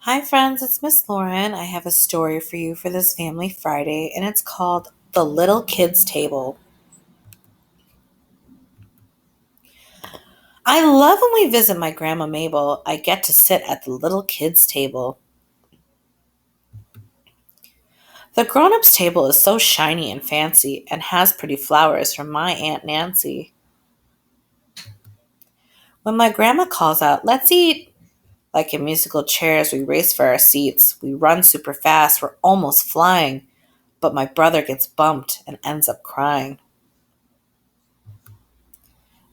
Hi, friends, it's Miss Lauren. I have a story for you for this Family Friday, and it's called The Little Kids Table. I love when we visit my Grandma Mabel. I get to sit at the little kids' table. The grown ups' table is so shiny and fancy and has pretty flowers from my Aunt Nancy. When my grandma calls out, "Let's eat!" Like in musical chairs, we race for our seats. We run super fast, we're almost flying, but my brother gets bumped and ends up crying.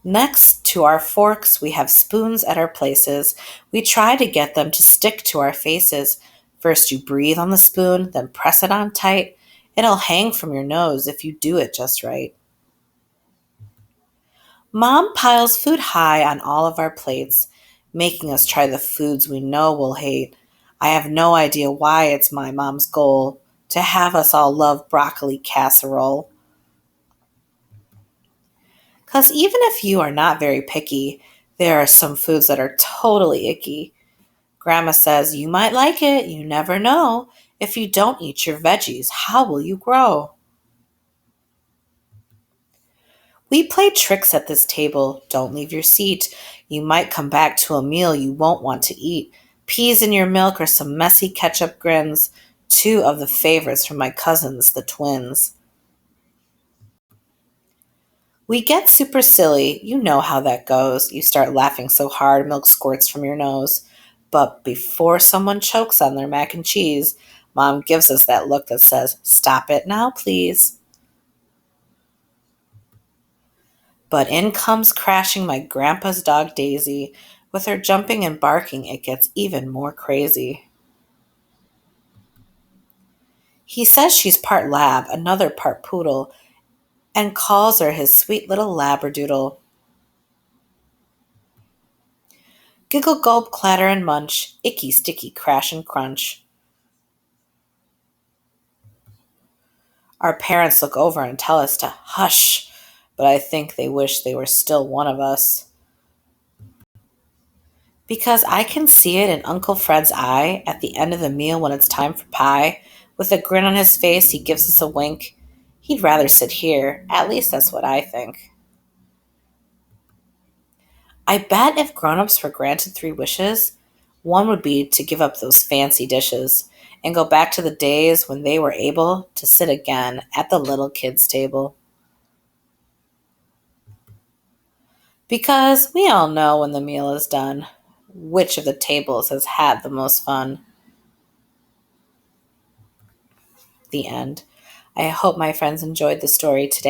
Next to our forks, we have spoons at our places. We try to get them to stick to our faces. First, you breathe on the spoon, then press it on tight. It'll hang from your nose if you do it just right. Mom piles food high on all of our plates, making us try the foods we know we'll hate. I have no idea why it's my mom's goal to have us all love broccoli casserole. Because even if you are not very picky, there are some foods that are totally icky. Grandma says you might like it, you never know. If you don't eat your veggies, how will you grow? We play tricks at this table. Don't leave your seat. You might come back to a meal you won't want to eat. Peas in your milk or some messy ketchup grins. Two of the favorites from my cousins, the twins. We get super silly. You know how that goes. You start laughing so hard milk squirts from your nose. But before someone chokes on their mac and cheese, Mom gives us that look that says, "Stop it now, please." But in comes crashing my grandpa's dog Daisy. With her jumping and barking, it gets even more crazy. He says she's part lab, another part poodle, and calls her his sweet little labradoodle. Giggle, gulp, clatter, and munch, icky, sticky, crash, and crunch. Our parents look over and tell us to hush, but I think they wish they were still one of us. Because I can see it in Uncle Fred's eye at the end of the meal when it's time for pie. With a grin on his face, he gives us a wink. He'd rather sit here. At least that's what I think. I bet if grown-ups were granted three wishes, one would be to give up those fancy dishes and go back to the days when they were able to sit again at the little kids' table. Because we all know when the meal is done, which of the tables has had the most fun. The end. I hope my friends enjoyed the story today.